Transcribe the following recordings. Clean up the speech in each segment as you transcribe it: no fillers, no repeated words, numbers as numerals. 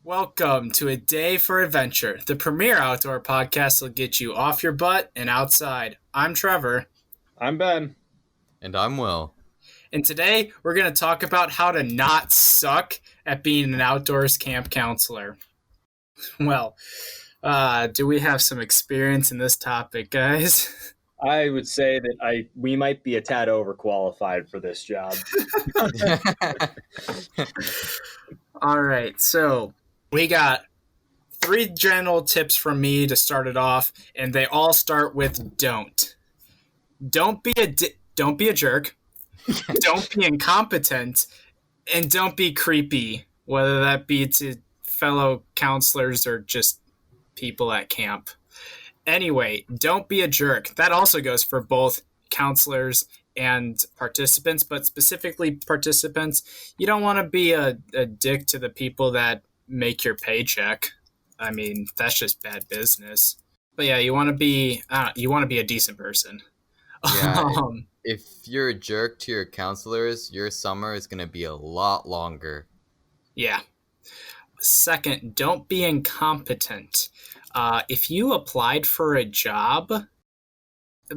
Welcome to A Day for Adventure, the premier outdoor podcast that'll get you off your butt and outside. I'm Trevor. I'm Ben. And I'm Will. And today we're going to talk about how to not suck at being an outdoors camp counselor. Well, do we have some experience in this topic, guys? I would say that we might be a tad overqualified for this job. All right, so we got 3 general tips from me to start it off, and they all start with don't. Don't be a jerk. Don't be incompetent, and don't be creepy, whether that be to fellow counselors or just people at camp. Anyway, don't be a jerk. That also goes for both counselors and participants, but specifically participants. You don't want to be a dick to the people that make your paycheck. I mean, that's just bad business. But yeah, you want to be a decent person. Yeah, if you're a jerk to your counselors, your summer is going to be a lot longer. Yeah. Second, don't be incompetent. If you applied for a job,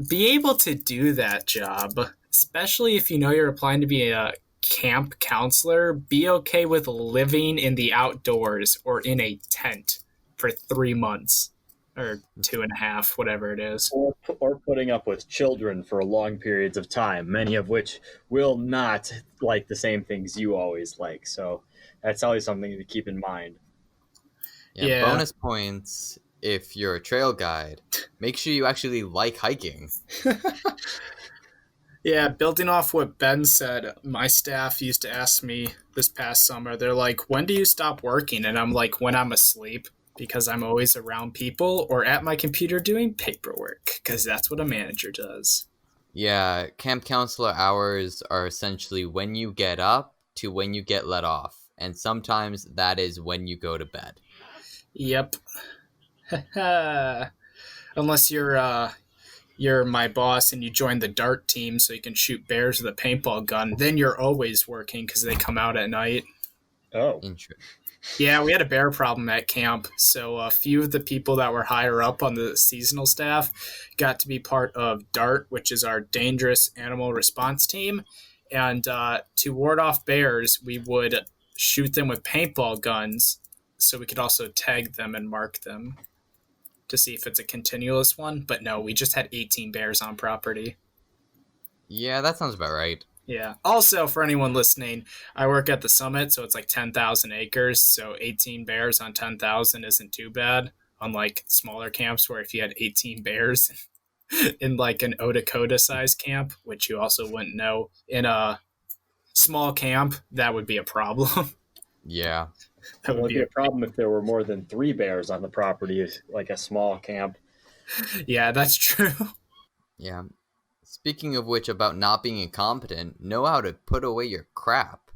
be able to do that job, especially if you know you're applying to be a camp counselor. Be okay with living in the outdoors or in a tent for 3 months or 2.5, whatever it is. Or putting up with children for long periods of time, many of which will not like the same things you always like. So that's always something to keep in mind. Yeah. Bonus points if you're a trail guide. Make sure you actually like hiking. Yeah, building off what Ben said, my staff used to ask me this past summer, they're like, when do you stop working? And I'm like, when I'm asleep, because I'm always around people or at my computer doing paperwork, because that's what a manager does. Yeah, camp counselor hours are essentially when you get up to when you get let off. And sometimes that is when you go to bed. Yep. Unless you're my boss and you join the dart team so you can shoot bears with a paintball gun, then you're always working because they come out at night. Oh. Interesting. Yeah, we had a bear problem at camp, so a few of the people that were higher up on the seasonal staff got to be part of DART, which is our Dangerous Animal Response Team, and to ward off bears, we would shoot them with paintball guns so we could also tag them and mark them to see if it's a continuous one, but no, we just had 18 bears on property. Yeah, that sounds about right. Yeah. Also, for anyone listening, I work at the summit, so it's like 10,000 acres, so 18 bears on 10,000 isn't too bad, unlike smaller camps where if you had 18 bears in like an Odakota-sized camp, which you also wouldn't know, in a small camp, that would be a problem. Yeah. That would be a problem if there were more than 3 bears on the property, like a small camp. Yeah, that's true. Yeah. Speaking of which, about not being incompetent, know how to put away your crap.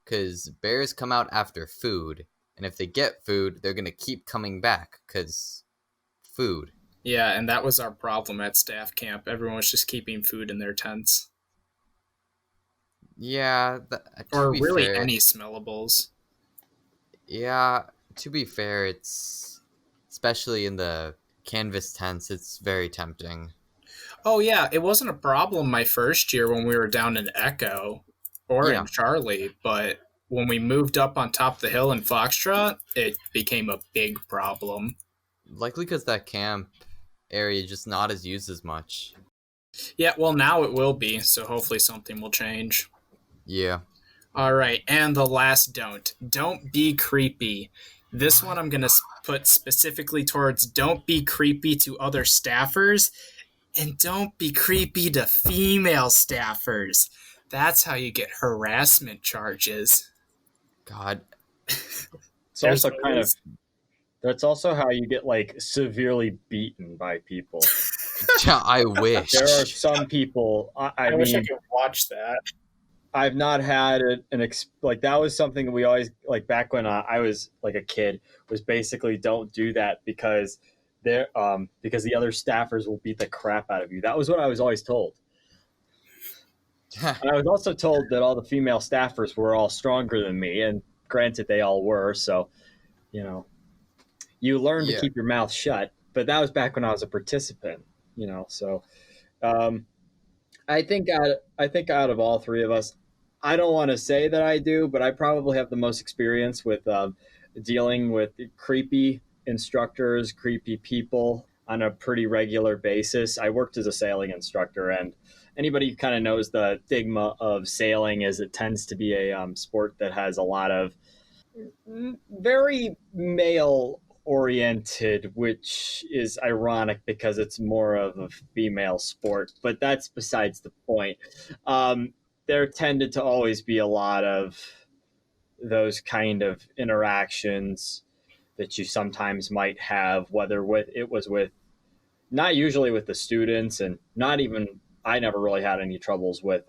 Because bears come out after food. And if they get food, they're going to keep coming back. Because food. Yeah, and that was our problem at staff camp. Everyone was just keeping food in their tents. Yeah. Or really fair, any smellables. Yeah, to be fair, it's... especially in the canvas tents, it's very tempting. Oh, yeah, it wasn't a problem my first year when we were down in Echo or in Charlie, but when we moved up on top of the hill in Foxtrot, it became a big problem. Likely because that camp area just not as used as much. Yeah, well, now it will be, so hopefully something will change. Yeah. All right, and the last don't. Don't be creepy. This one I'm going to put specifically towards don't be creepy to other staffers. And don't be creepy to female staffers. That's how you get harassment charges. God. It's also that's also how you get like severely beaten by people. Yeah, I wish. There are some people. I wish I could watch that. I've not had like that was something we always like back when I was like a kid was basically don't do that because the other staffers will beat the crap out of you. That was what I was always told. And I was also told that all the female staffers were all stronger than me, and granted they all were. So you know, you learn to Yeah. keep your mouth shut. But that was back when I was a participant, So um, I think out of all three of us, I don't want to say that I do, but I probably have the most experience with dealing with creepy instructors, creepy people on a pretty regular basis. I worked as a sailing instructor, and anybody who kind of knows the stigma of sailing is it tends to be a sport that has a lot of very male oriented, which is ironic because it's more of a female sport, but that's besides the point. There tended to always be a lot of those kind of interactions that you sometimes might have, whether it was with not usually with the students, and not even I never really had any troubles with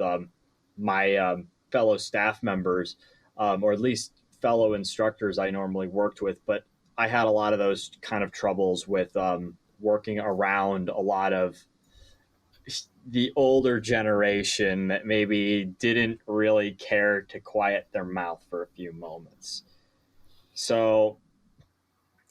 my fellow staff members, or at least fellow instructors I normally worked with. But I had a lot of those kind of troubles with working around a lot of the older generation that maybe didn't really care to quiet their mouth for a few moments. So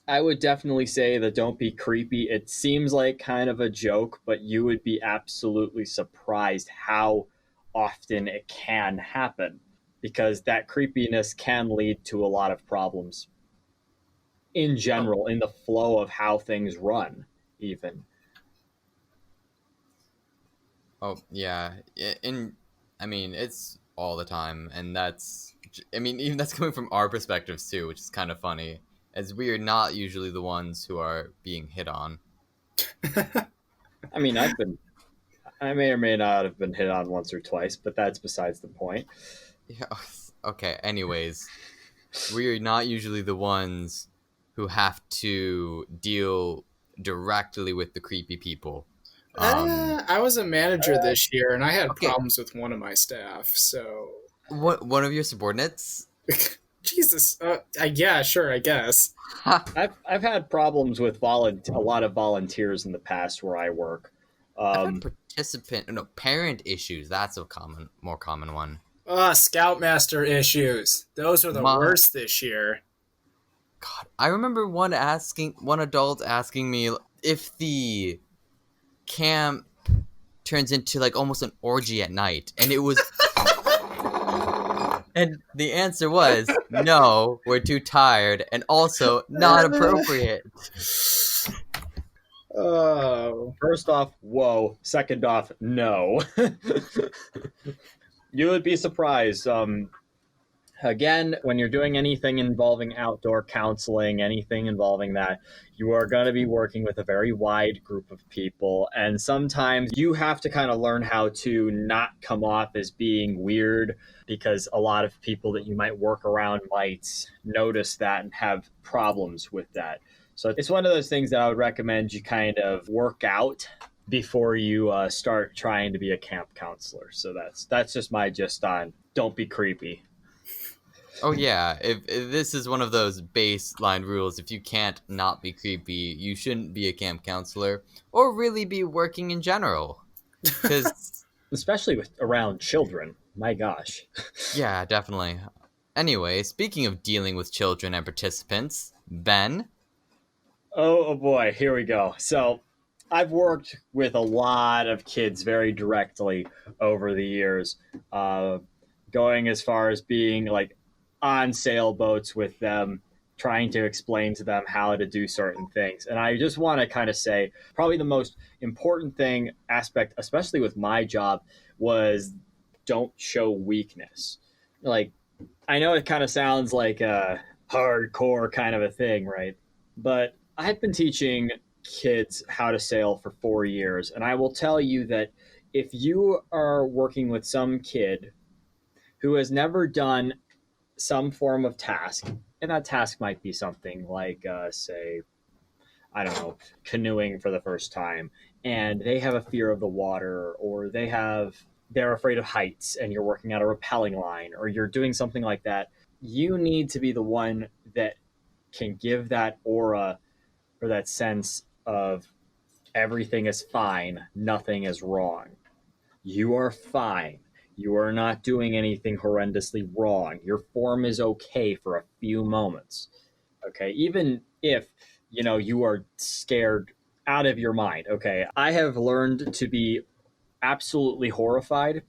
I would definitely say that don't be creepy. It seems like kind of a joke, but you would be absolutely surprised how often it can happen, because that creepiness can lead to a lot of problems in Oh, general, in the flow of how things run, even. oh yeah. And I mean, it's all the time, and I mean, even that's coming from our perspectives too, which is kind of funny, as we are not usually the ones who are being hit on. I mean, I may or may not have been hit on once or twice, but that's besides the point. Yeah. Okay. Anyways, we are not usually the ones who have to deal directly with the creepy people. I was a manager this year, and I had Okay. problems with one of my staff. So, What, one of your subordinates? Jesus, yeah, sure, I guess. I've had problems with a lot of volunteers in the past where I work. I've had Um, parent issues. That's a more common one. Scoutmaster issues. Those are the My worst this year. God, I remember one adult asking me if the camp turns into like almost an orgy at night, and and the answer was no, we're too tired, and also not appropriate. Oh. First off, whoa. Second off, no. You would be surprised. Again, when you're doing anything involving outdoor counseling, anything involving that, you are going to be working with a very wide group of people. And sometimes you have to kind of learn how to not come off as being weird, because a lot of people that you might work around might notice that and have problems with that. So it's one of those things that I would recommend you kind of work out before you start trying to be a camp counselor. So that's just my gist on don't be creepy. Oh yeah, if this is one of those baseline rules, if you can't not be creepy, you shouldn't be a camp counselor or really be working in general. Cuz Especially with around children. My gosh. yeah, definitely. Anyway, speaking of dealing with children and participants, Ben, Oh boy, here we go. So, I've worked with a lot of kids very directly over the years, uh, going as far as being like on sailboats with them, trying to explain to them how to do certain things. And I just want to kind of say, probably the most important thing aspect, especially with my job, was don't show weakness. Like, I know it kind of sounds like a hardcore kind of a thing, right? But I've been teaching kids how to sail for 4 years, and I will tell you that if you are working with some kid who has never done some form of task, and that task might be something like, say, I don't know, canoeing for the first time, and they have a fear of the water, or they're afraid of heights, and you're working out a rappelling line, or you're doing something like that, you need to be the one that can give that aura or that sense of everything is fine, nothing is wrong. You are fine. You are not doing anything horrendously wrong. Your form is okay for a few moments. Okay. Even if, you are scared out of your mind. Okay. I have learned to be absolutely horrified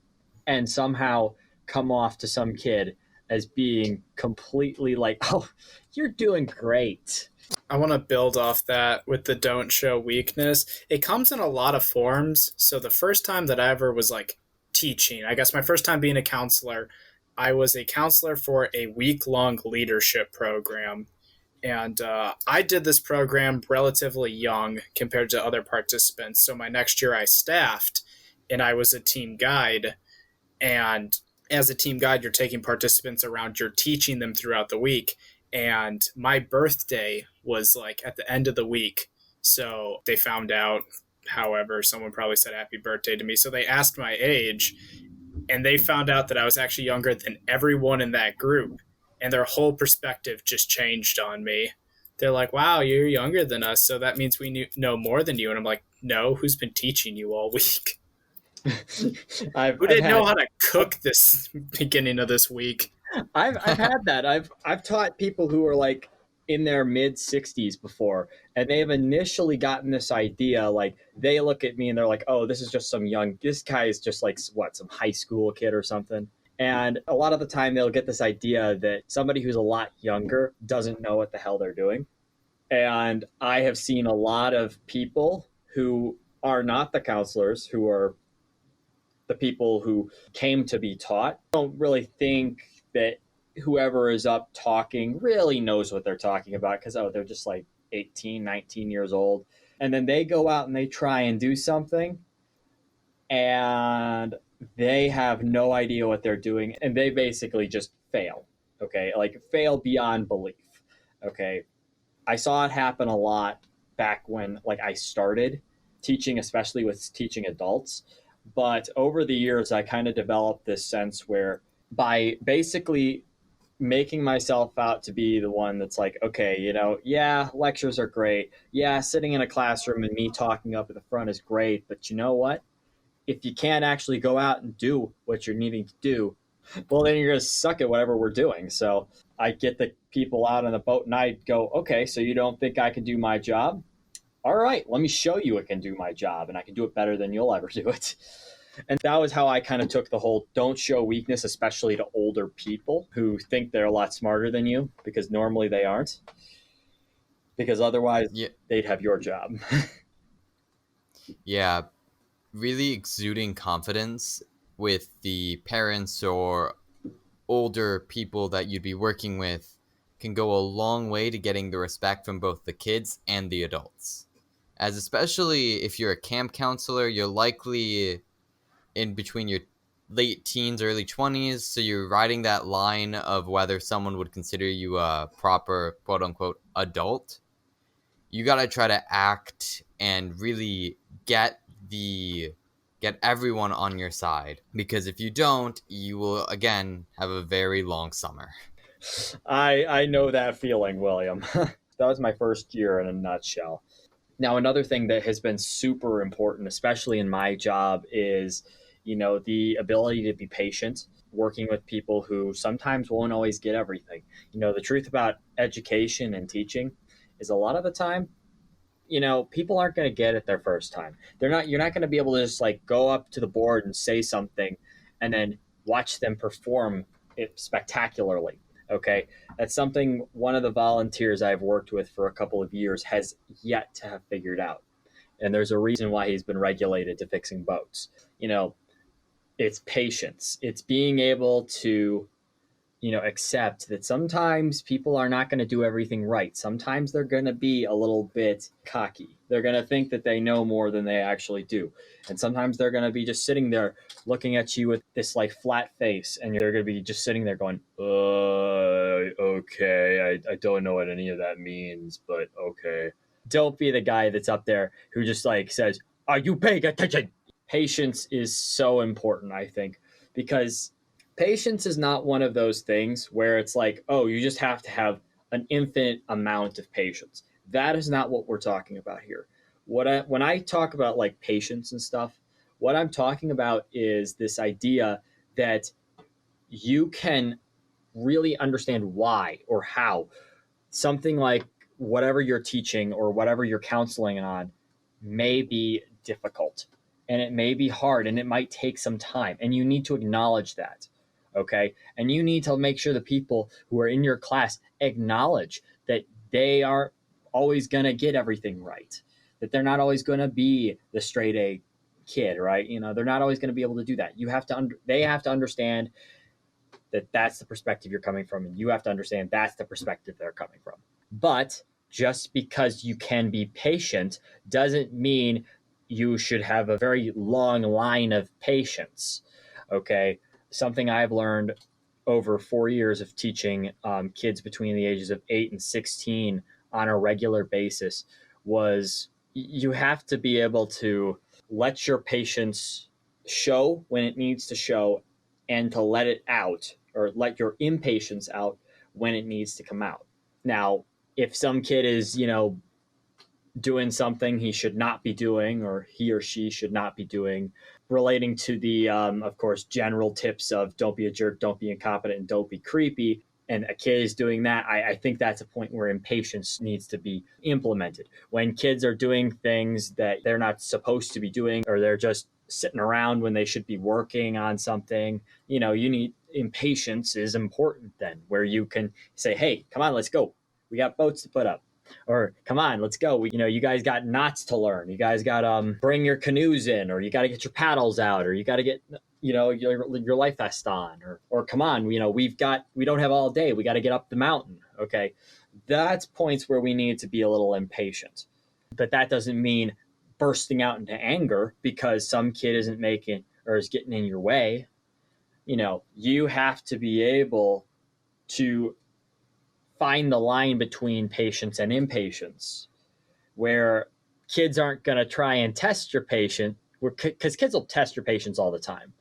and somehow come off to some kid as being completely like, oh, you're doing great. I want to build off that with the don't show weakness. It comes in a lot of forms. So the first time that I ever was like teaching, I guess my first time being a counselor, I was a counselor for a week long leadership program. And I did this program relatively young compared to other participants. So my next year I staffed and I was a team guide. And as a team guide, you're taking participants around, you're teaching them throughout the week. And my birthday was like at the end of the week. So they found out, however, someone probably said happy birthday to me. So they asked my age and they found out that I was actually younger than everyone in that group. And their whole perspective just changed on me. They're like, wow, you're younger than us. So that means we know more than you. And I'm like, no, who's been teaching you all week? Who didn't know how to cook this beginning of this week? I've had that. I've taught people who are like in their mid 60s before, and they've initially gotten this idea. Like they look at me and they're like, "Oh, this guy is just like what, some high school kid or something." And a lot of the time, they'll get this idea that somebody who's a lot younger doesn't know what the hell they're doing. And I have seen a lot of people who are not the counselors, who are the people who came to be taught, don't really think that whoever is up talking really knows what they're talking about because, they're just like 18, 19 years old. And then they go out and they try and do something and they have no idea what they're doing and they basically just fail. Okay. Like fail beyond belief. Okay. I saw it happen a lot back when like I started teaching, especially with teaching adults. But over the years, I kind of developed this sense where by basically making myself out to be the one that's like, okay, yeah, lectures are great. Yeah, sitting in a classroom and me talking up at the front is great. But you know what? If you can't actually go out and do what you're needing to do, well, then you're going to suck at whatever we're doing. So I get the people out on the boat and I go, okay, so you don't think I can do my job? All right, let me show you I can do my job and I can do it better than you'll ever do it. And that was how I kind of took the whole don't show weakness, especially to older people who think they're a lot smarter than you, because normally they aren't. Because otherwise, they'd have your job. Yeah, really exuding confidence with the parents or older people that you'd be working with can go a long way to getting the respect from both the kids and the adults. As especially if you're a camp counselor, you're likely in between your late teens, early 20s, so you're riding that line of whether someone would consider you a proper quote-unquote adult. You gotta try to act and really get everyone on your side, because if you don't, you will again have a very long summer. I know that feeling, William. That was my first year in a nutshell. Now, another thing that has been super important, especially in my job, is, the ability to be patient, working with people who sometimes won't always get everything. The truth about education and teaching is a lot of the time, people aren't going to get it their first time. You're not going to be able to just like go up to the board and say something and then watch them perform it spectacularly. Okay. That's something one of the volunteers I've worked with for a couple of years has yet to have figured out. And there's a reason why he's been regulated to fixing boats. It's patience. It's being able to, accept that sometimes people are not going to do everything right. Sometimes they're going to be a little bit cocky. They're going to think that they know more than they actually do. And sometimes they're going to be just sitting there looking at you with this like flat face. And you're going to be just sitting there going, okay, I don't know what any of that means, but okay. Don't be the guy that's up there who just like says, are you paying attention? Patience is so important, I think, because patience is not one of those things where it's like, oh, you just have to have an infinite amount of patience. That is not what we're talking about here. When I talk about like patience and stuff, what I'm talking about is this idea that you can really understand why or how something like whatever you're teaching or whatever you're counseling on may be difficult and it may be hard and it might take some time, and you need to acknowledge that. Okay. And you need to make sure the people who are in your class acknowledge that they aren't always going to get everything right, that they're not always going to be the straight A kid, right? They're not always going to be able to do that. They have to understand that that's the perspective you're coming from, and you have to understand that's the perspective they're coming from. But just because you can be patient doesn't mean you should have a very long line of patience. Okay. Something I've learned over 4 years of teaching kids between the ages of 8 and 16 on a regular basis was you have to be able to let your patience show when it needs to show, and to let it out, or let your impatience out when it needs to come out. Now, if some kid is, doing something he should not be doing, or he or she should not be doing, relating to the, of course, general tips of don't be a jerk, don't be incompetent, and don't be creepy, and a kid is doing that, I think that's a point where impatience needs to be implemented. When kids are doing things that they're not supposed to be doing, or they're just sitting around when they should be working on something, you need impatience is important then, where you can say, hey, come on, let's go. We got boats to put up. Or come on, let's go. You guys got knots to learn. You guys got bring your canoes in, or you got to get your paddles out, or you got to get your life vest on, or come on, we don't have all day. We got to get up the mountain. Okay, that's points where we need to be a little impatient, but that doesn't mean bursting out into anger because some kid isn't making or is getting in your way. You have to be able to find the line between patience and impatience, where kids aren't going to try and test your patience, because kids will test your patience all the time.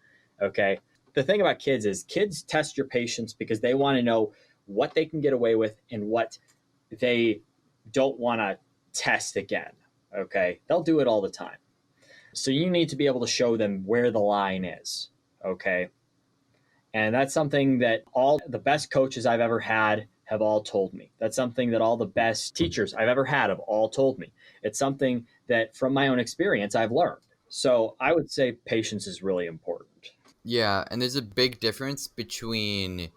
Okay. The thing about kids is kids test your patience because they want to know what they can get away with and what they don't want to test again. Okay. They'll do it all the time. So you need to be able to show them where the line is. Okay. And that's something that all the best coaches I've ever had have all told me. That's something that all the best teachers I've ever had have all told me. It's something that from my own experience I've learned. So I would say patience is really important. Yeah, and there's a big difference between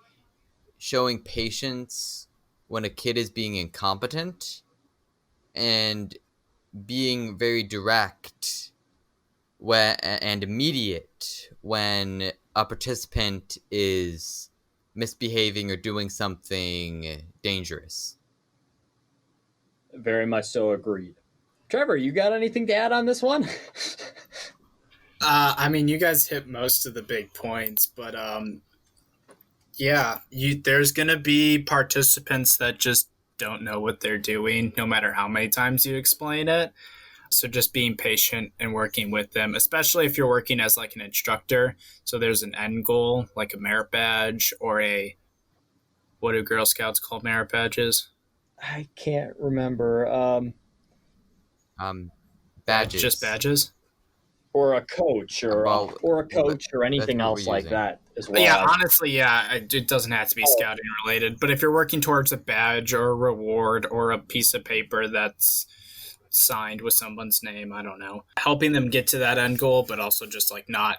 showing patience when a kid is being incompetent and being very direct and immediate when a participant is misbehaving or doing something dangerous. Very much so agreed. Trevor, you got anything to add on this one? You guys hit most of the big points, but there's gonna be participants that just don't know what they're doing, no matter how many times you explain it. So just being patient and working with them, especially if you're working as like an instructor. So there's an end goal, like a merit badge or what do Girl Scouts call merit badges? I can't remember. Badges. Just badges? Or a coach, or anything else like that as well. Yeah, honestly, it doesn't have to be scouting related. But if you're working towards a badge or a reward or a piece of paper that's signed with someone's name, I don't know, helping them get to that end goal, but also just like not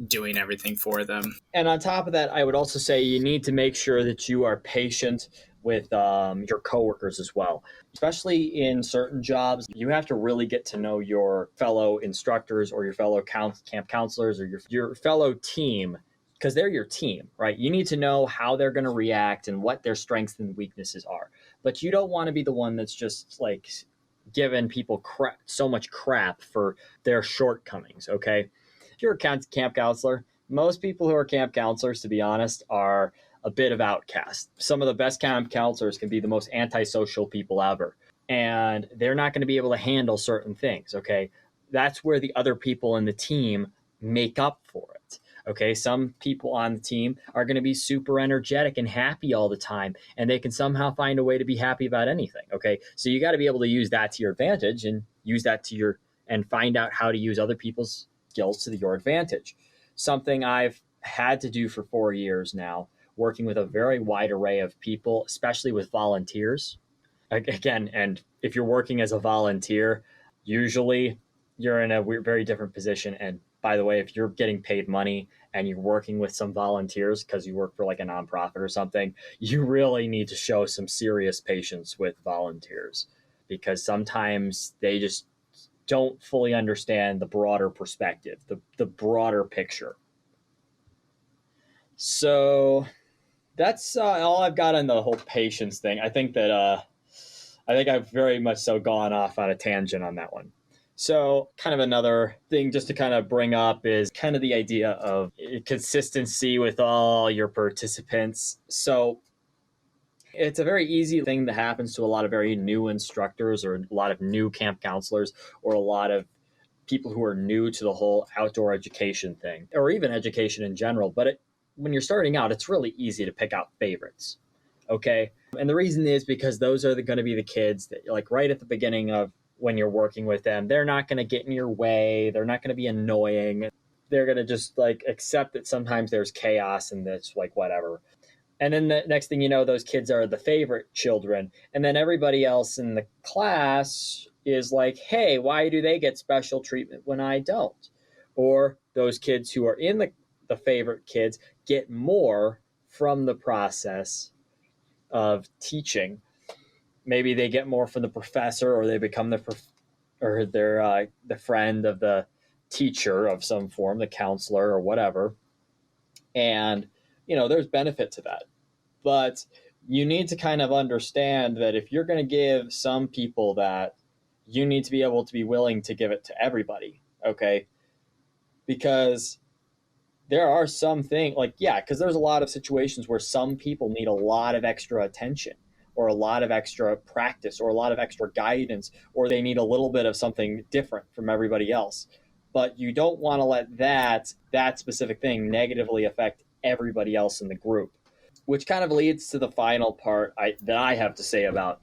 doing everything for them. And on top of that, I would also say you need to make sure that you are patient with your coworkers as well. Especially in certain jobs, you have to really get to know your fellow instructors or your fellow camp counselors or your fellow team, because they're your team, right? You need to know how they're going to react and what their strengths and weaknesses are. But you don't want to be the one that's just like giving people so much crap for their shortcomings, okay? If you're a camp counselor, most people who are camp counselors, to be honest, are a bit of outcast. Some of the best camp counselors can be the most antisocial people ever, and they're not going to be able to handle certain things, okay? That's where the other people in the team make up for it, okay? Some people on the team are going to be super energetic and happy all the time, and they can somehow find a way to be happy about anything, okay? So you got to be able to use that to your advantage and use that and find out how to use other people's skills to your advantage. Something I've had to do for 4 years now working with a very wide array of people, especially with volunteers. Again, and if you're working as a volunteer, usually you're in a very different position. And by the way, if you're getting paid money and you're working with some volunteers because you work for like a nonprofit or something, you really need to show some serious patience with volunteers, because sometimes they just don't fully understand the broader perspective, the broader picture. So that's all I've got on the whole patience thing. I think I've very much so gone off on a tangent on that one. So kind of another thing just to kind of bring up is kind of the idea of consistency with all your participants. So it's a very easy thing that happens to a lot of very new instructors or a lot of new camp counselors or a lot of people who are new to the whole outdoor education thing, or even education in general. But when you're starting out, it's really easy to pick out favorites. Okay. And the reason is because those are going to be the kids that, like, right at the beginning of when you're working with them, they're not going to get in your way. They're not going to be annoying. They're going to just like accept that sometimes there's chaos and that's like whatever. And then the next thing you know, those kids are the favorite children. And then everybody else in the class is like, hey, why do they get special treatment when I don't? Or those kids who are in the favorite kids get more from the process of teaching. Maybe they get more from the professor, or they become the friend of the teacher of some form, the counselor or whatever. And, there's benefit to that. But you need to kind of understand that if you're going to give some people that, you need to be able to be willing to give it to everybody, okay? Because there are some things, because there's a lot of situations where some people need a lot of extra attention or a lot of extra practice or a lot of extra guidance, or they need a little bit of something different from everybody else. But you don't want to let that specific thing negatively affect everybody else in the group, which kind of leads to the final part that I have to say about,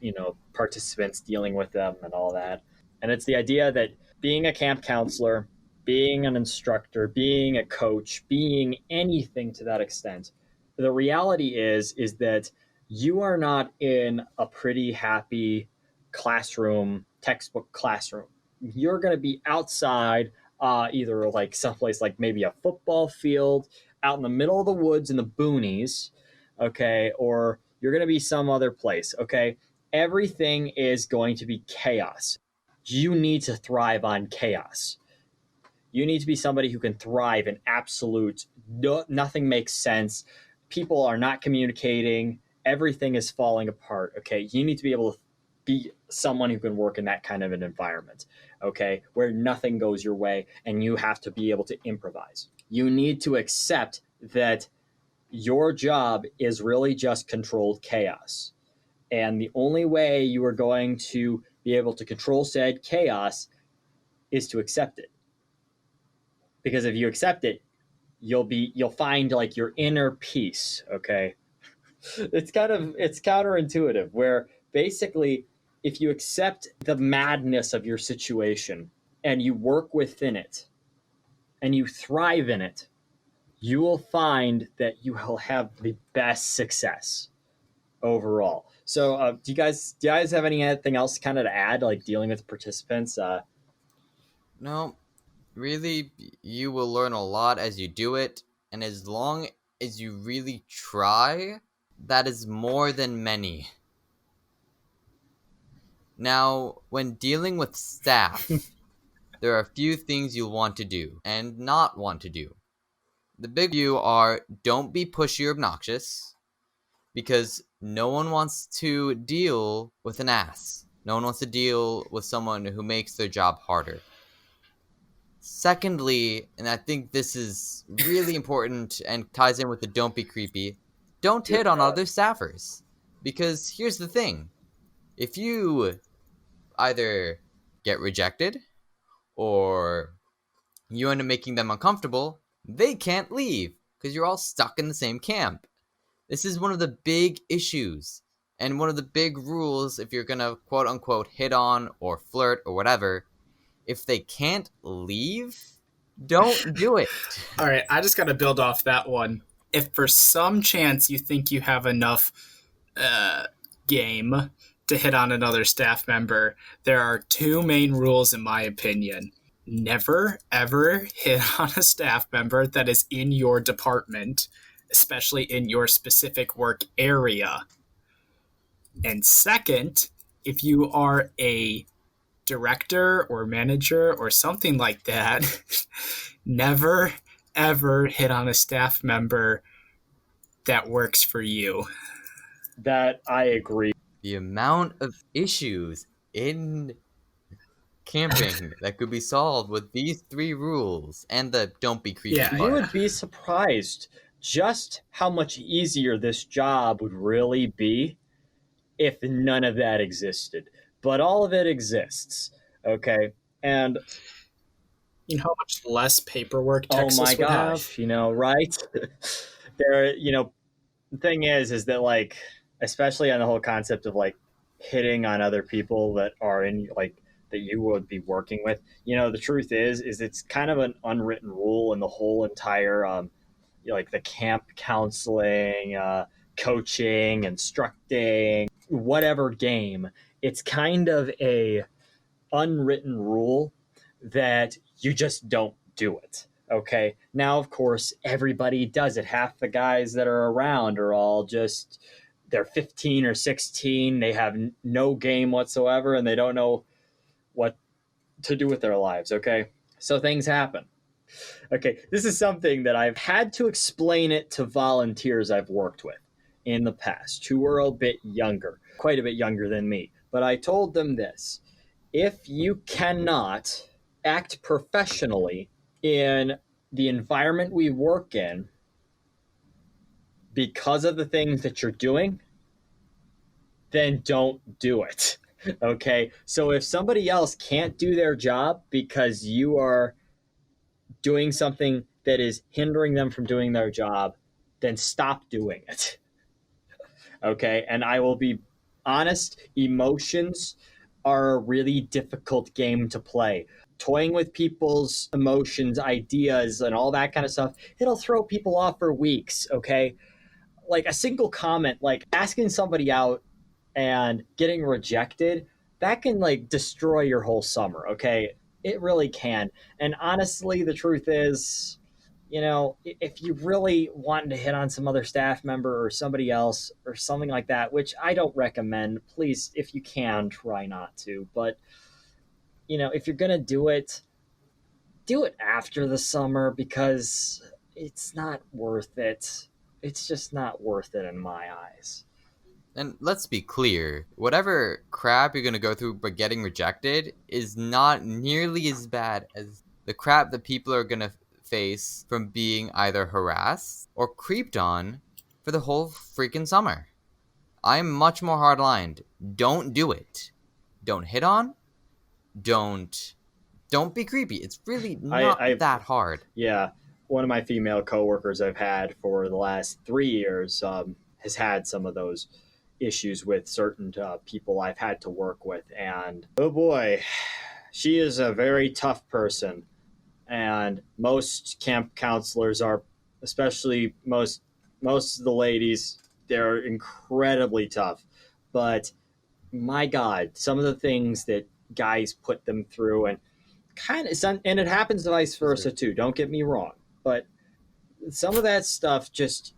participants, dealing with them and all that. And it's the idea that being a camp counselor, being an instructor, being a coach, being anything to that extent, the reality is that you are not in a pretty happy classroom, textbook classroom. You're going to be outside, either like someplace like maybe a football field, out in the middle of the woods in the boonies, okay, or you're going to be some other place, okay? Everything is going to be chaos. You need to thrive on chaos. You need to be somebody who can thrive in absolute, nothing makes sense. People are not communicating. Everything is falling apart, okay? You need to be able to be someone who can work in that kind of an environment, okay, where nothing goes your way and you have to be able to improvise. You need to accept that your job is really just controlled chaos. And the only way you are going to be able to control said chaos is to accept it. Because if you accept it, you'll find like your inner peace, okay? It's counterintuitive, where basically if you accept the madness of your situation and you work within it and you thrive in it, you will find that you will have the best success overall. So do you guys have anything else kind of to add, like dealing with participants? No, really, you will learn a lot as you do it, and as long as you really try, that is more than many. Now, when dealing with staff, there are a few things you'll want to do and not want to do. The big few are: don't be pushy or obnoxious, because no one wants to deal with an ass. No one wants to deal with someone who makes their job harder. Secondly, and I think this is really important and ties in with the don't be creepy, don't hit on other staffers. Because here's the thing: if you either get rejected or you end up making them uncomfortable, they can't leave because you're all stuck in the same camp. This is one of the big issues and one of the big rules if you're going to quote unquote hit on or flirt or whatever. If they can't leave, don't do it. All right, I just got to build off that one. if for some chance you think you have enough game to hit on another staff member, there are two main rules, in my opinion. Never, ever hit on a staff member that is in your department, especially in your specific work area. And second, if you are a director or manager or something like that, never, ever hit on a staff member that works for you. That I agree. The amount of issues in camping that could be solved with these 3 rules and the don't be creepy Yeah, part. You would be surprised just how much easier this job would really be if none of that existed. But all of it exists, okay? And you know how much less paperwork oh Texas my would have? gosh, right? The thing is that like, especially on the whole concept of like hitting on other people that are in like that you would be working with. The truth is it's kind of an unwritten rule in the whole entire like the camp counseling, coaching, instructing, whatever game. It's kind of a unwritten rule that you just don't do it. Okay. Now, of course, everybody does it. Half the guys that are around are all just, they're 15 or 16. They have no game whatsoever and they don't know what to do with their lives. Okay. So things happen. Okay. This is something that I've had to explain it to volunteers I've worked with in the past who were a bit younger, quite a bit younger than me. But I told them this: if you cannot act professionally in the environment we work in because of the things that you're doing, then don't do it. Okay? So if somebody else can't do their job because you are doing something that is hindering them from doing their job, then stop doing it. Okay? And I will be honest, emotions are a really difficult game to play. Toying with people's emotions, ideas, and all that kind of stuff, it'll throw people off for weeks, okay? Like a single comment, like asking somebody out and getting rejected, that can like destroy your whole summer, okay? It really can. And honestly, the truth is, if you really want to hit on some other staff member or somebody else or something like that, which I don't recommend, please, if you can, try not to. But, if you're going to do it after the summer because it's not worth it. It's just not worth it in my eyes. And let's be clear, whatever crap you're going to go through by getting rejected is not nearly as bad as the crap that people are going to face from being either harassed or creeped on for the whole freaking summer. I'm much more hard-lined. Don't do it. Don't hit on. Don't be creepy. It's really not that hard. Yeah. One of my female coworkers I've had for the last 3 years has had some of those issues with certain people I've had to work with. And oh boy, she is a very tough person. And most camp counselors are, especially most of the ladies, they're incredibly tough. But my God, some of the things that guys put them through, and and it happens vice versa too. Don't get me wrong, but some of that stuff, just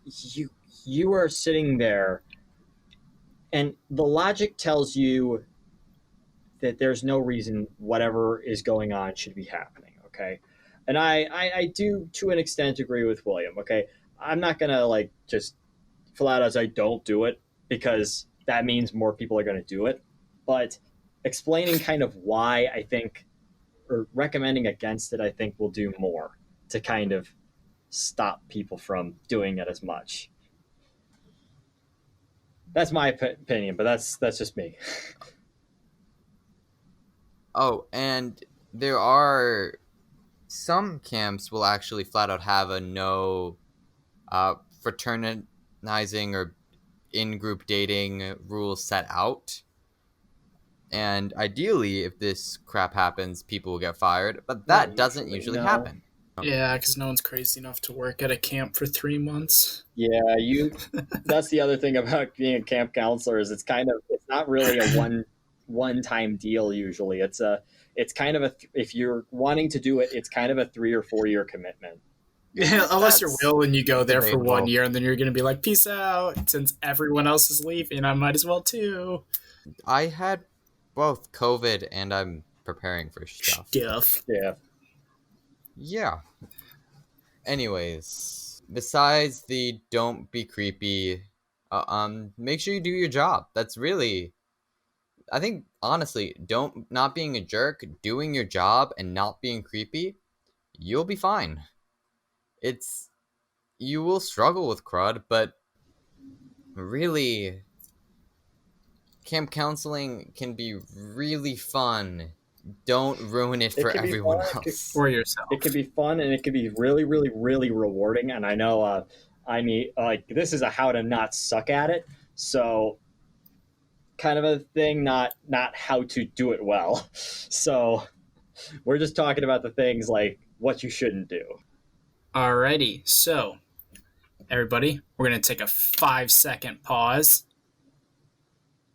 you are sitting there, and the logic tells you that there's no reason whatever is going on should be happening. Okay. And I do, to an extent, agree with William. Okay, I'm not gonna like just flat out say don't do it because that means more people are gonna do it. But explaining kind of why I think, or recommending against it, I think will do more to kind of stop people from doing it as much. That's my opinion, but that's just me. Oh, and there are some camps will actually flat out have a no fraternizing or in-group dating rules set out. And ideally, if this crap happens, people will get fired. But that doesn't usually happen. Yeah, because no one's crazy enough to work at a camp for 3 months. Yeah, that's the other thing about being a camp counselor is it's not really a one time deal usually. It's kind of if you're wanting to do it, it's kind of a 3 or 4 year commitment. Yeah, unless you're That's Will and you go there for 1 debatable. year and then you're going to be like, peace out. Since everyone else is leaving, I might as well too. I had both COVID and I'm preparing for stuff. Stuff. Yeah. Yeah. Anyways, besides the don't be creepy, make sure you do your job. That's really, I think, honestly, not being a jerk, doing your job and not being creepy, you'll be fine. You will struggle with crud, but really, camp counseling can be really fun. Don't ruin it It for can be everyone fun. else. For yourself. It can be fun and it can be really, really, really rewarding. And I know, this is a how to not suck at it. So kind of a thing, not how to do it well. So we're just talking about the things like what you shouldn't do. Alrighty, so everybody, we're going to take a 5-second pause.